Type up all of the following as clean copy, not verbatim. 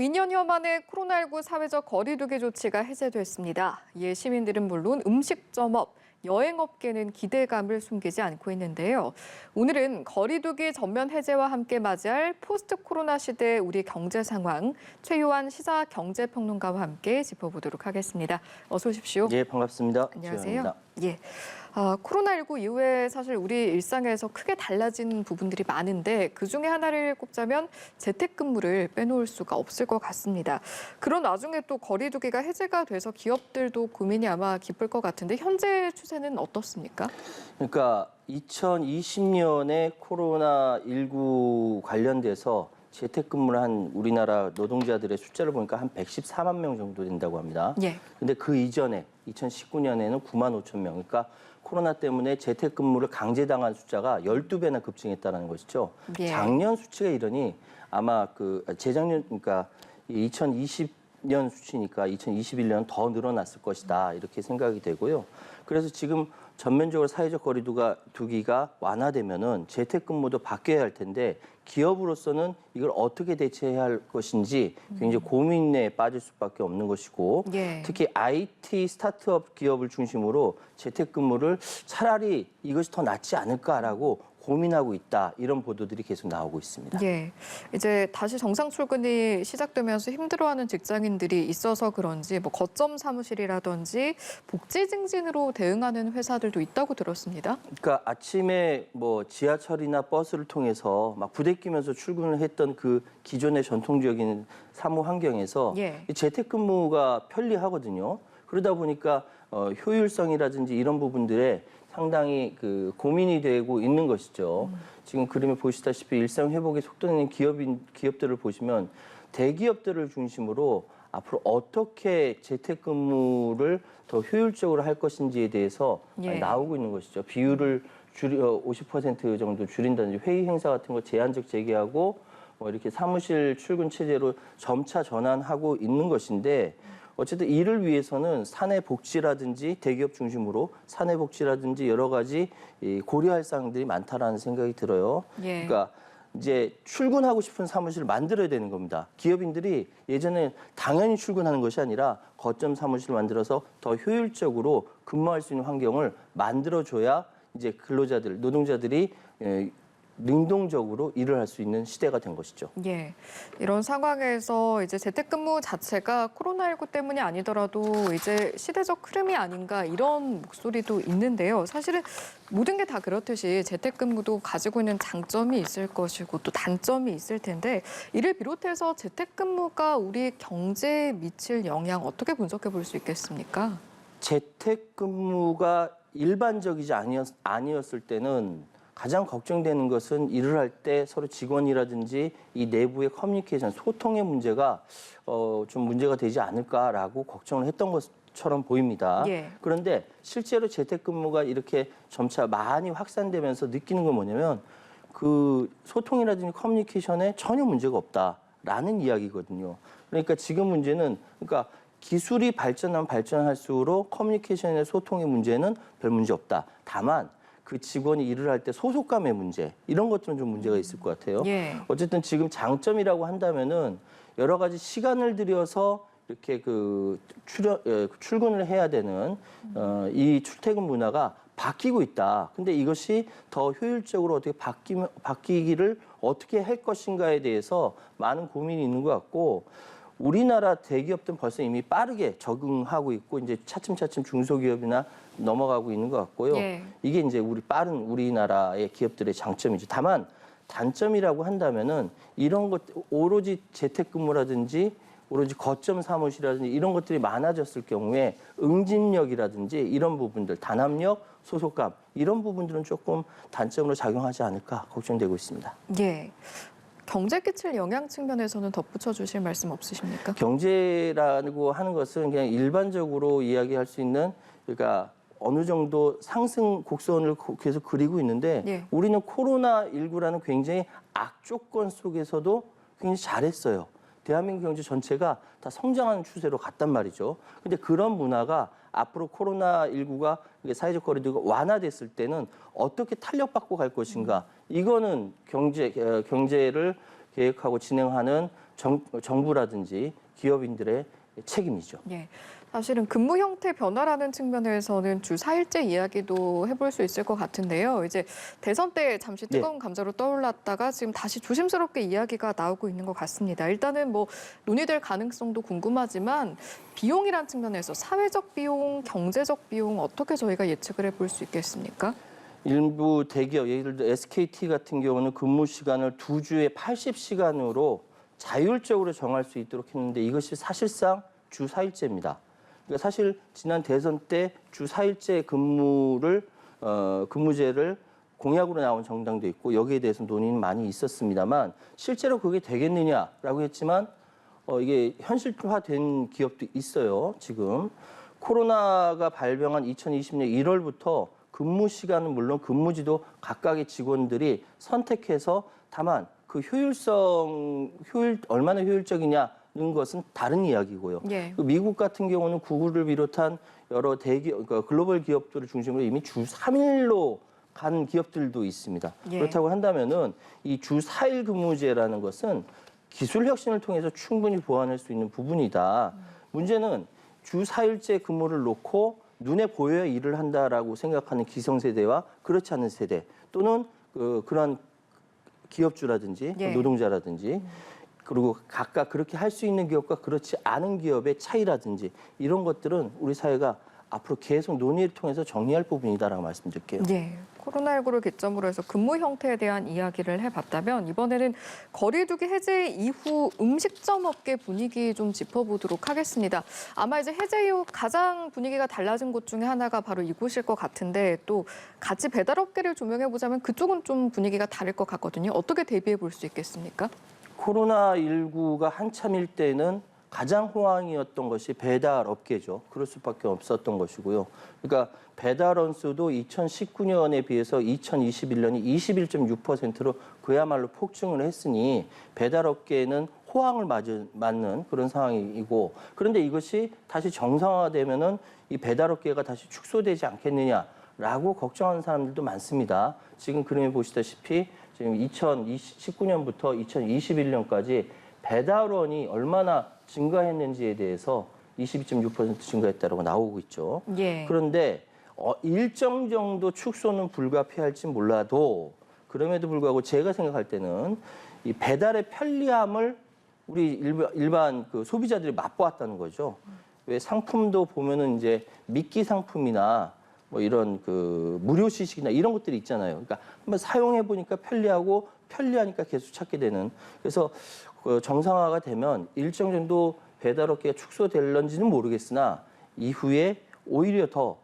2년여 만에 코로나19 사회적 거리두기 조치가 해제됐습니다. 이에 시민들은 물론 음식점업, 여행업계는 기대감을 숨기지 않고 있는데요. 오늘은 거리두기 전면 해제와 함께 맞이할 포스트 코로나 시대의 우리 경제 상황, 최요한 시사경제평론가와 함께 짚어보도록 하겠습니다. 어서 오십시오. 예, 반갑습니다. 안녕하세요. 예. 코로나19 이후에 사실 우리 일상에서 크게 달라진 부분들이 많은데 그중에 하나를 꼽자면 재택근무를 빼놓을 수가 없을 것 같습니다. 그런 와중에 또 거리두기가 해제가 돼서 기업들도 고민이 아마 깊을 것 같은데 현재 추세는 어떻습니까? 그러니까 2020년에 코로나19 관련돼서 재택근무를 한 우리나라 노동자들의 숫자를 보니까 한 114만 명 정도 된다고 합니다. 예. 근데 그 이전에 2019년에는 9만 5천 명. 그러니까 코로나 때문에 재택근무를 강제당한 숫자가 12배나 급증했다는 것이죠. 예. 작년 수치가 이러니 아마 재작년 그러니까 2020년 수치니까 2021년 더 늘어났을 것이다. 이렇게 생각이 되고요. 그래서 지금 전면적으로 사회적 거리두기가 완화되면은 재택근무도 바뀌어야 할 텐데 기업으로서는 이걸 어떻게 대처해야 할 것인지 굉장히 고민에 빠질 수밖에 없는 것이고 예. 특히 IT 스타트업 기업을 중심으로 재택근무를 차라리 이것이 더 낫지 않을까라고 고민하고 있다. 이런 보도들이 계속 나오고 있습니다. 예. 이제 다시 정상 출근이 시작되면서 힘들어하는 직장인들이 있어서 그런지 뭐 거점 사무실이라든지 복지 증진으로 대응하는 회사들도 있다고 들었습니다. 그러니까 아침에 뭐 지하철이나 버스를 통해서 막 부대끼면서 출근을 했던 그 기존의 전통적인 사무 환경에서 예. 이 재택근무가 편리하거든요. 그러다 보니까 효율성이라든지 이런 부분들에 상당히 고민이 되고 있는 것이죠. 지금 그림에 보시다시피 일상 회복에 속도 내는 기업들을 보시면 대기업들을 중심으로 앞으로 어떻게 재택근무를 더 효율적으로 할 것인지에 대해서 예. 나오고 있는 것이죠. 비율을 50% 정도 줄인다든지 회의 행사 같은 거 제한적 재개하고 이렇게 사무실 출근 체제로 점차 전환하고 있는 것인데 어쨌든 이를 위해서는 사내 복지라든지 대기업 중심으로 사내 복지라든지 여러 가지 고려할 사항들이 많다라는 생각이 들어요. 예. 그러니까 이제 출근하고 싶은 사무실을 만들어야 되는 겁니다. 기업인들이 예전에 당연히 출근하는 것이 아니라 거점 사무실을 만들어서 더 효율적으로 근무할 수 있는 환경을 만들어줘야 이제 근로자들, 노동자들이 능동적으로 일을 할 수 있는 시대가 된 것이죠. 예. 이런 상황에서 이제 재택근무 자체가 코로나19 때문이 아니더라도 이제 시대적 흐름이 아닌가 이런 목소리도 있는데요. 사실은 모든 게 다 그렇듯이 재택근무도 가지고 있는 장점이 있을 것이고 또 단점이 있을 텐데 이를 비롯해서 재택근무가 우리 경제에 미칠 영향 어떻게 분석해 볼 수 있겠습니까? 재택근무가 일반적이지 아니었을 때는 가장 걱정되는 것은 일을 할 때 서로 직원이라든지 이 내부의 커뮤니케이션, 소통의 문제가 좀 문제가 되지 않을까라고 걱정을 했던 것처럼 보입니다. 예. 그런데 실제로 재택근무가 이렇게 점차 많이 확산되면서 느끼는 건 뭐냐면 그 소통이라든지 커뮤니케이션에 전혀 문제가 없다라는 이야기거든요. 그러니까 지금 문제는 기술이 발전하면 발전할수록 커뮤니케이션의 소통의 문제는 별 문제 없다. 다만 그 직원이 일을 할 때 소속감의 문제 이런 것들은 좀 문제가 있을 것 같아요. 예. 어쨌든 지금 장점이라고 한다면은 여러 가지 시간을 들여서 이렇게 출근을 해야 되는 이 출퇴근 문화가 바뀌고 있다. 근데 이것이 더 효율적으로 어떻게 바뀌기를 어떻게 할 것인가에 대해서 많은 고민이 있는 것 같고 우리나라 대기업들은 벌써 이미 빠르게 적응하고 있고 이제 차츰차츰 중소기업이나 넘어가고 있는 것 같고요. 예. 이게 이제 빠른 우리나라의 기업들의 장점이죠. 다만 단점이라고 한다면은 이런 것 오로지 재택근무라든지 오로지 거점 사무실이라든지 이런 것들이 많아졌을 경우에 응집력이라든지 이런 부분들, 단합력, 소속감 이런 부분들은 조금 단점으로 작용하지 않을까 걱정되고 있습니다. 예. 경제에 끼칠 영향 측면에서는 덧붙여 주실 말씀 없으십니까? 경제라고 하는 것은 그냥 일반적으로 이야기할 수 있는 그러니까 어느 정도 상승 곡선을 계속 그리고 있는데 예. 우리는 코로나19라는 굉장히 악조건 속에서도 굉장히 잘했어요. 대한민국 경제 전체가 다 성장하는 추세로 갔단 말이죠. 근데 그런 문화가 앞으로 코로나19가 사회적 거리두기가 완화됐을 때는 어떻게 탄력받고 갈 것인가. 이거는 경제를 계획하고 진행하는 정부라든지 기업인들의 책임이죠. 예. 사실은 근무 형태 변화라는 측면에서는 주 4일제 이야기도 해볼 수 있을 것 같은데요. 이제 대선 때 잠시 뜨거운 감자로 떠올랐다가 지금 다시 조심스럽게 이야기가 나오고 있는 것 같습니다. 일단은 뭐 논의될 가능성도 궁금하지만 비용이란 측면에서 사회적 비용, 경제적 비용 어떻게 저희가 예측을 해볼 수 있겠습니까? 일부 대기업, 예를 들어 SKT 같은 경우는 근무 시간을 2주에 80시간으로 자율적으로 정할 수 있도록 했는데 이것이 사실상 주 4일제입니다. 그러니까 사실 지난 대선 때 주 4일제 근무제를 공약으로 나온 정당도 있고 여기에 대해서 논의는 많이 있었습니다만 실제로 그게 되겠느냐라고 했지만 이게 현실화된 기업도 있어요. 지금 코로나가 발병한 2020년 1월부터 근무 시간은 물론 근무지도 각각의 직원들이 선택해서 다만 그 얼마나 효율적이냐는 것은 다른 이야기고요. 예. 미국 같은 경우는 구글을 비롯한 여러 그러니까 글로벌 기업들을 중심으로 이미 주 3일로 간 기업들도 있습니다. 예. 그렇다고 한다면은 이 주 4일 근무제라는 것은 기술 혁신을 통해서 충분히 보완할 수 있는 부분이다. 문제는 주 4일제 근무를 놓고 눈에 보여야 일을 한다라고 생각하는 기성세대와 그렇지 않은 세대 또는 그런 기업주라든지 예. 노동자라든지 그리고 각각 그렇게 할 수 있는 기업과 그렇지 않은 기업의 차이라든지 이런 것들은 우리 사회가 앞으로 계속 논의를 통해서 정리할 부분이다라고 말씀드릴게요. 예. 코로나19를 기점으로 해서 근무 형태에 대한 이야기를 해봤다면 이번에는 거리두기 해제 이후 음식점 업계 분위기 좀 짚어보도록 하겠습니다. 아마 이제 해제 이후 가장 분위기가 달라진 곳 중에 하나가 바로 이곳일 것 같은데 또 같이 배달 업계를 조명해보자면 그쪽은 좀 분위기가 다를 것 같거든요. 어떻게 대비해 볼 수 있겠습니까? 코로나19가 한참일 때는 가장 호황이었던 것이 배달 업계죠. 그럴 수밖에 없었던 것이고요. 그러니까 배달 원수도 2019년에 비해서 2021년이 21.6%로 그야말로 폭증을 했으니 배달 업계에는 호황을 맞는 그런 상황이고 그런데 이것이 다시 정상화되면은 이 배달 업계가 다시 축소되지 않겠느냐라고 걱정하는 사람들도 많습니다. 지금 그림에 보시다시피 지금 2019년부터 2021년까지 배달원이 얼마나 증가했는지에 대해서 22.6% 증가했다고 나오고 있죠. 예. 그런데 일정 정도 축소는 불가피할지 몰라도 그럼에도 불구하고 제가 생각할 때는 이 배달의 편리함을 우리 일반 그 소비자들이 맛보았다는 거죠. 왜 상품도 보면은 이제 미끼 상품이나 뭐 이런 그 무료 시식이나 이런 것들이 있잖아요. 그러니까 한번 사용해 보니까 편리하고 편리하니까 계속 찾게 되는. 그래서 정상화가 되면 일정 정도 배달업계가 축소될런지는 모르겠으나 이후에 오히려 더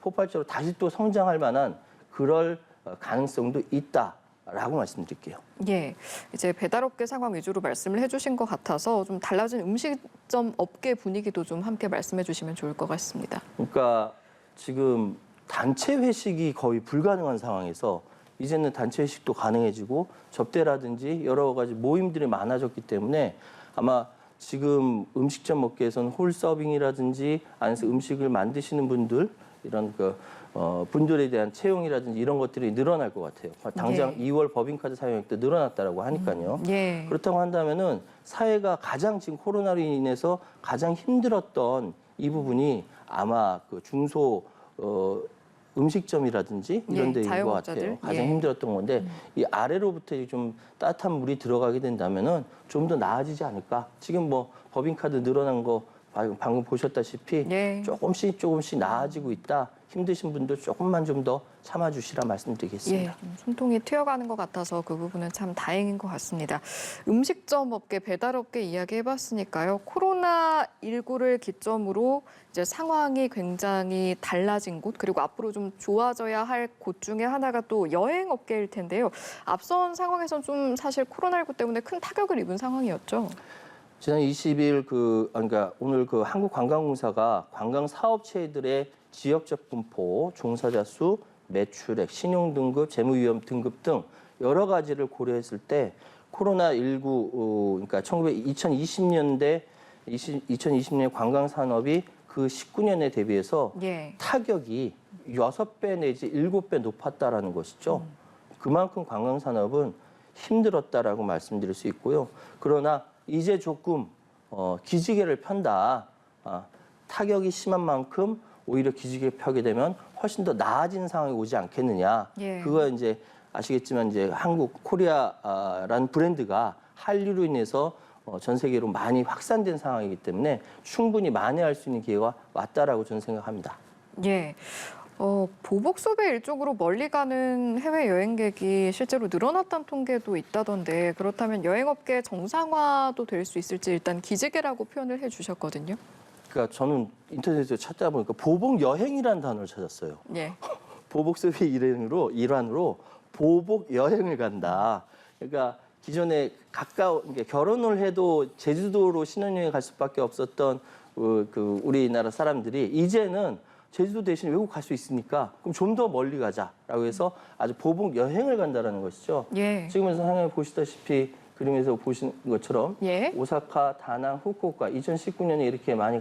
폭발적으로 다시 또 성장할 만한 그럴 가능성도 있다라고 말씀드릴게요. 예, 이제 배달업계 상황 위주로 말씀을 해주신 것 같아서 좀 달라진 음식점 업계 분위기도 좀 함께 말씀해 주시면 좋을 것 같습니다. 그러니까 지금 단체 회식이 거의 불가능한 상황에서 이제는 단체 회식도 가능해지고 접대라든지 여러 가지 모임들이 많아졌기 때문에 아마 지금 음식점 업계에서는 홀 서빙이라든지 안에서 음식을 만드시는 분들 이런 분들에 대한 채용이라든지 이런 것들이 늘어날 것 같아요. 당장 예. 2월 법인카드 사용액도 늘어났다라고 하니까요. 예. 그렇다고 한다면은 사회가 가장 지금 코로나로 인해서 가장 힘들었던 이 부분이 아마 그 중소 음식점이라든지 이런 데인 것 자영업자들. 같아요. 가장 예. 힘들었던 건데 이 아래로부터 좀 따뜻한 물이 들어가게 된다면은 좀 더 나아지지 않을까. 지금 뭐 법인카드 늘어난 거 방금 보셨다시피 예. 조금씩 나아지고 있다. 힘드신 분들 조금만 좀 더 참아주시라 말씀드리겠습니다. 예, 좀 숨통이 트여가는 것 같아서 그 부분은 참 다행인 것 같습니다. 음식점 업계, 배달업계 이야기해봤으니까요. 코로나19를 기점으로 이제 상황이 굉장히 달라진 곳, 그리고 앞으로 좀 좋아져야 할 곳 중에 하나가 또 여행업계일 텐데요. 앞선 상황에선 좀 사실 코로나19 때문에 큰 타격을 입은 상황이었죠. 지난 20일 그러니까 오늘 그 한국관광공사가 관광 사업체들의 지역적 분포, 종사자 수, 매출액, 신용 등급, 재무 위험 등급 등 여러 가지를 고려했을 때 코로나19 그러니까 2020년 관광 산업이 그 19년에 대비해서 예. 타격이 6배 내지 7배 높았다라는 것이죠. 그만큼 관광 산업은 힘들었다라고 말씀드릴 수 있고요. 그러나 이제 조금 기지개를 편다. 타격이 심한 만큼 오히려 기지개 펴게 되면 훨씬 더 나아진 상황이 오지 않겠느냐. 예. 그거 이제 아시겠지만 이제 한국 코리아라는 브랜드가 한류로 인해서 전 세계로 많이 확산된 상황이기 때문에 충분히 만회할 수 있는 기회가 왔다라고 저는 생각합니다. 예. 보복 수배 일종으로 멀리 가는 해외 여행객이 실제로 늘어났다는 통계도 있다던데 그렇다면 여행업계 정상화도 될 수 있을지 일단 기지개라고 표현을 해주셨거든요. 그러니까 저는 인터넷에서 찾다 보니까 보복 여행이라는 단어를 찾았어요. 예. 보복 수배 일환으로 보복 여행을 간다. 그러니까 기존에 그러니까 결혼을 해도 제주도로 신혼여행 갈 수밖에 없었던 우리나라 사람들이 이제는 제주도 대신 외국 갈 수 있으니까 그럼 좀 더 멀리 가자라고 해서 아주 보복 여행을 간다라는 것이죠. 예. 지금 상황에 보시다시피 그림에서 보신 것처럼 예. 오사카, 다낭, 후쿠오카 2019년에 이렇게 많이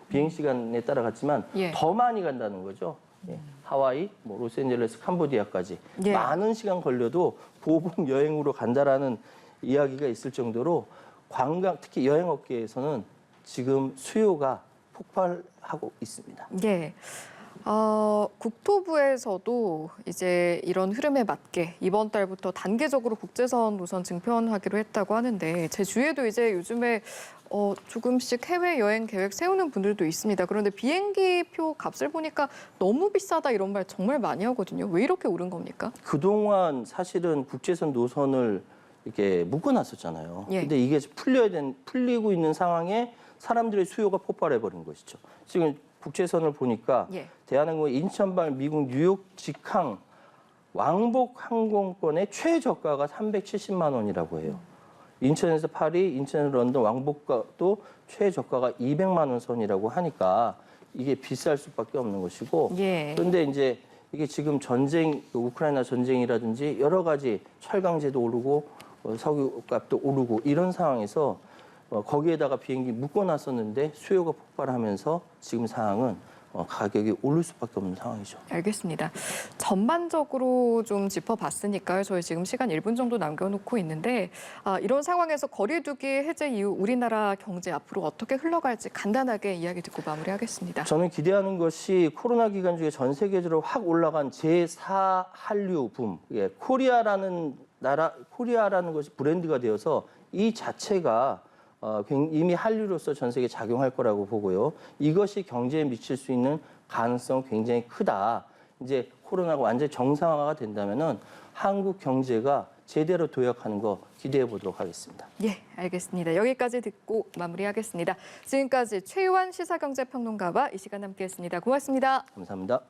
비행 시간에 따라 갔지만 예. 더 많이 간다는 거죠. 예. 하와이, 로스앤젤레스, 캄보디아까지 예. 많은 시간 걸려도 보복 여행으로 간다라는 이야기가 있을 정도로 관광, 특히 여행업계에서는 지금 수요가 폭발하고 있습니다. 예. 국토부에서도 이제 이런 흐름에 맞게 이번 달부터 단계적으로 국제선 노선 증편하기로 했다고 하는데 제 주위에도 이제 요즘에 조금씩 해외 여행 계획 세우는 분들도 있습니다. 그런데 비행기 표 값을 보니까 너무 비싸다 이런 말 정말 많이 하거든요. 왜 이렇게 오른 겁니까? 그동안 사실은 국제선 노선을 이렇게 묶어놨었잖아요. 예. 근데 이게 풀리고 있는 상황에 사람들의 수요가 폭발해버린 것이죠. 지금 국제선을 보니까 예. 대한항공의 인천발 미국 뉴욕 직항 왕복 항공권의 최저가가 370만 원이라고 해요. 인천에서 파리, 인천에서 런던 왕복가도 최저가가 200만 원 선이라고 하니까 이게 비쌀 수밖에 없는 것이고 예. 그런데 이제 이게 지금 전쟁, 우크라이나 전쟁이라든지 여러 가지 철강제도 오르고 석유값도 오르고 이런 상황에서 거기에다가 비행기 묶어놨었는데 수요가 폭발하면서 지금 상황은 가격이 오를 수밖에 없는 상황이죠. 알겠습니다. 전반적으로 좀 짚어봤으니까요. 저희 지금 시간 1분 정도 남겨놓고 있는데 이런 상황에서 거리두기 해제 이후 우리나라 경제 앞으로 어떻게 흘러갈지 간단하게 이야기 듣고 마무리하겠습니다. 저는 기대하는 것이 코로나 기간 중에 전 세계적으로 확 올라간 제4 한류 붐, 코리아라는 것이 브랜드가 되어서 이 자체가 이미 한류로서 전 세계에 작용할 거라고 보고요. 이것이 경제에 미칠 수 있는 가능성 굉장히 크다. 이제 코로나가 완전히 정상화가 된다면은 한국 경제가 제대로 도약하는 거 기대해 보도록 하겠습니다. 예, 알겠습니다. 여기까지 듣고 마무리하겠습니다. 지금까지 최유한 시사경제평론가와 이 시간 함께했습니다. 고맙습니다. 감사합니다.